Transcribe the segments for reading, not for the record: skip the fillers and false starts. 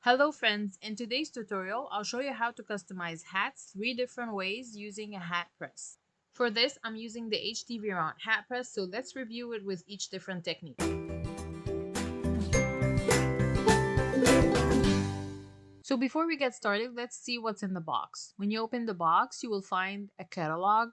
Hello friends, in today's tutorial, I'll show you how to customize hats 3 different ways using a hat press. For this, I'm using the HTVRONT Hat Press, so let's review it with each different technique. So before we get started, let's see what's in the box. When you open the box, you will find a catalog,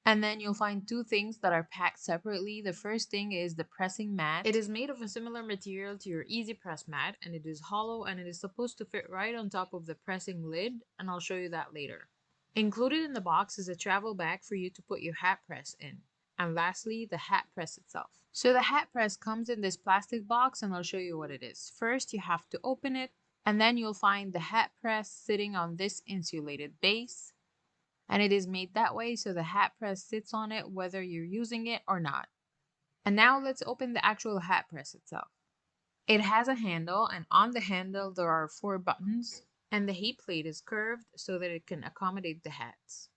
and then you'll find two things that are packed separately. The first thing is the pressing mat. It is made of a similar material to your easy press mat, and it is hollow and it is supposed to fit right on top of the pressing lid, and I'll show you that later. Included in the box is a travel bag for you to put your hat press in. And lastly, the hat press itself. So the hat press comes in this plastic box, and I'll show you what it is. First, you have to open it, and then you'll find the hat press sitting on this insulated base. And it is made that way so the hat press sits on it whether you're using it or not. And now let's open the actual hat press itself. It has a handle, and on the handle there are 4 buttons, and the heat plate is curved so that it can accommodate the hats.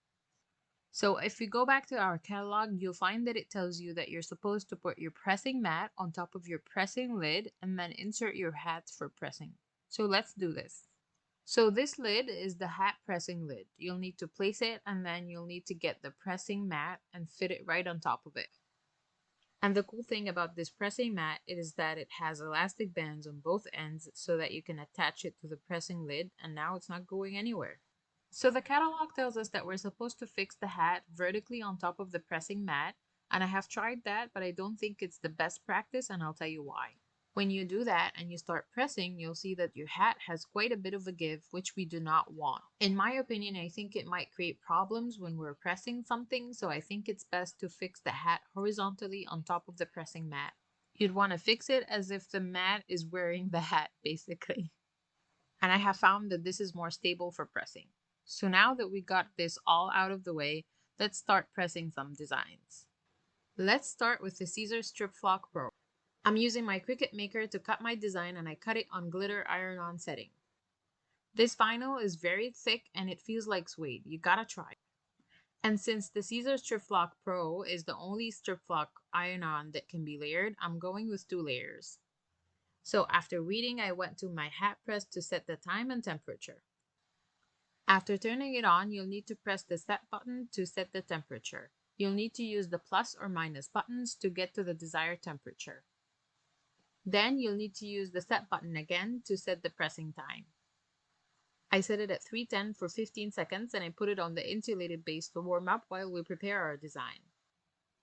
So if we go back to our catalog, you'll find that it tells you that you're supposed to put your pressing mat on top of your pressing lid and then insert your hats for pressing. So let's do this. So this lid is the hat pressing lid. You'll need to place it, and then you'll need to get the pressing mat and fit it right on top of it. And the cool thing about this pressing mat is that it has elastic bands on both ends so that you can attach it to the pressing lid, and now it's not going anywhere. So the catalog tells us that we're supposed to fix the hat vertically on top of the pressing mat, and I have tried that, but I don't think it's the best practice, and I'll tell you why. When you do that and you start pressing, you'll see that your hat has quite a bit of a give, which we do not want. In my opinion, I think it might create problems when we're pressing something, so I think it's best to fix the hat horizontally on top of the pressing mat. You'd want to fix it as if the mat is wearing the hat, basically. And I have found that this is more stable for pressing. So now that we got this all out of the way, let's start pressing some designs. Let's start with the Siser Stripflock Pro. I'm using my Cricut maker to cut my design, and I cut it on glitter iron-on setting. This vinyl is very thick and it feels like suede. You gotta try it. And since the Siser Stripflock Pro is the only Stripflock iron-on that can be layered, I'm going with 2 layers. So after reading, I went to my hat press to set the time and temperature. After turning it on, you'll need to press the set button to set the temperature. You'll need to use the plus or minus buttons to get to the desired temperature. Then you'll need to use the set button again to set the pressing time. I set it at 310 for 15 seconds, and I put it on the insulated base to warm up while we prepare our design.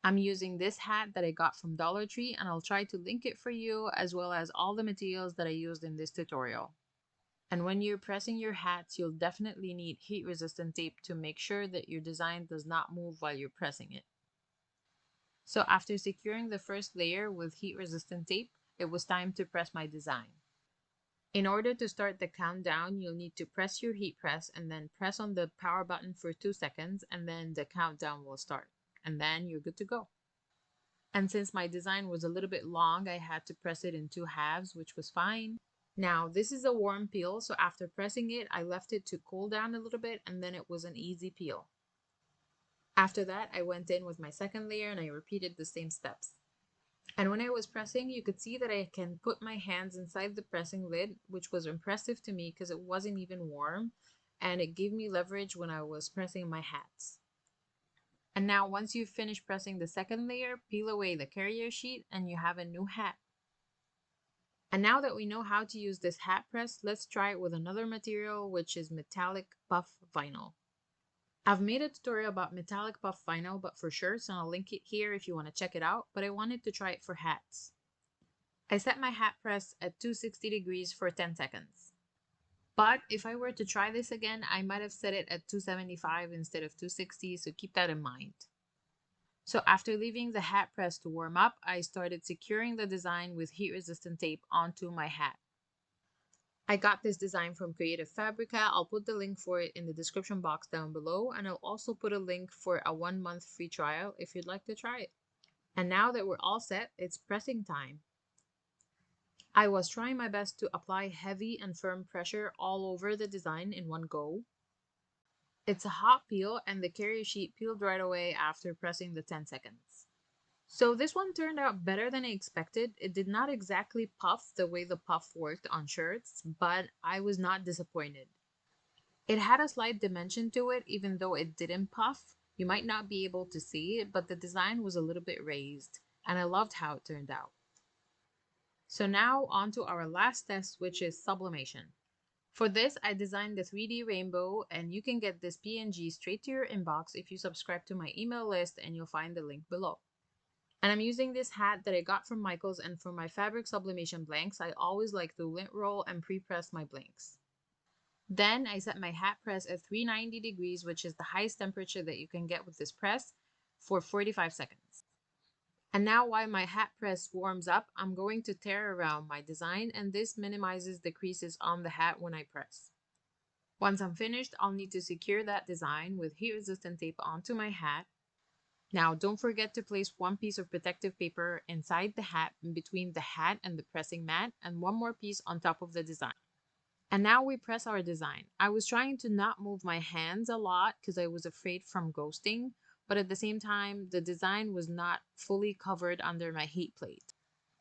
I'm using this hat that I got from Dollar Tree, and I'll try to link it for you as well as all the materials that I used in this tutorial. And when you're pressing your hats, you'll definitely need heat-resistant tape to make sure that your design does not move while you're pressing it. So after securing the first layer with heat-resistant tape, it was time to press my design. In order to start the countdown, you'll need to press your heat press and then press on the power button for 2 seconds, and then the countdown will start. And then you're good to go. And since my design was a little bit long, I had to press it in 2 halves, which was fine. Now, this is a warm peel, so after pressing it, I left it to cool down a little bit, and then it was an easy peel. After that, I went in with my second layer and I repeated the same steps. And when I was pressing, you could see that I can put my hands inside the pressing lid, which was impressive to me because it wasn't even warm, and it gave me leverage when I was pressing my hats. And now once you've finished pressing the second layer, peel away the carrier sheet and you have a new hat. And now that we know how to use this hat press, let's try it with another material, which is metallic puff vinyl. I've made a tutorial about metallic puff vinyl, but for shirts, and I'll link it here if you want to check it out, but I wanted to try it for hats. I set my hat press at 260 degrees for 10 seconds. But if I were to try this again, I might have set it at 275 instead of 260, so keep that in mind. So after leaving the hat press to warm up, I started securing the design with heat-resistant tape onto my hat. I got this design from Creative Fabrica. I'll put the link for it in the description box down below, and I'll also put a link for a 1-month free trial if you'd like to try it. And now that we're all set, it's pressing time. I was trying my best to apply heavy and firm pressure all over the design in one go. It's a hot peel, and the carrier sheet peeled right away after pressing the 10 seconds. So this one turned out better than I expected. It did not exactly puff the way the puff worked on shirts, but I was not disappointed. It had a slight dimension to it, even though it didn't puff. You might not be able to see it, but the design was a little bit raised, and I loved how it turned out. So now on to our last test, which is sublimation. For this, I designed the 3D rainbow, and you can get this PNG straight to your inbox if you subscribe to my email list, and you'll find the link below. And I'm using this hat that I got from Michaels, and for my fabric sublimation blanks, I always like to lint roll and pre-press my blanks. Then I set my hat press at 390 degrees, which is the highest temperature that you can get with this press, for 45 seconds. And now while my hat press warms up, I'm going to tear around my design, and this minimizes the creases on the hat when I press. Once I'm finished, I'll need to secure that design with heat resistant tape onto my hat. Now don't forget to place one piece of protective paper inside the hat in between the hat and the pressing mat, and one more piece on top of the design. And now we press our design. I was trying to not move my hands a lot because I was afraid from ghosting, but at the same time, the design was not fully covered under my heat plate.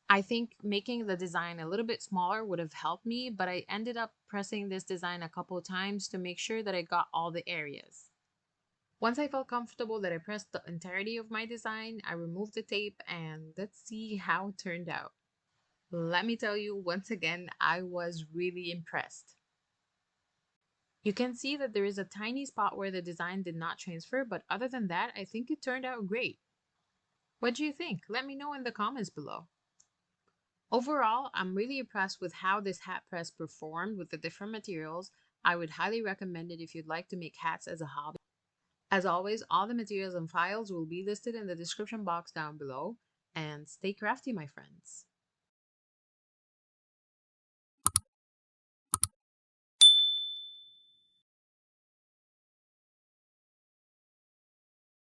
I think making the design a little bit smaller would have helped me, but I ended up pressing this design a couple of times to make sure that I got all the areas. Once I felt comfortable that I pressed the entirety of my design, I removed the tape, and let's see how it turned out. Let me tell you, once again, I was really impressed. You can see that there is a tiny spot where the design did not transfer, but other than that, I think it turned out great. What do you think? Let me know in the comments below. Overall, I'm really impressed with how this hat press performed with the different materials. I would highly recommend it if you'd like to make hats as a hobby. As always, all the materials and files will be listed in the description box down below. And stay crafty, my friends.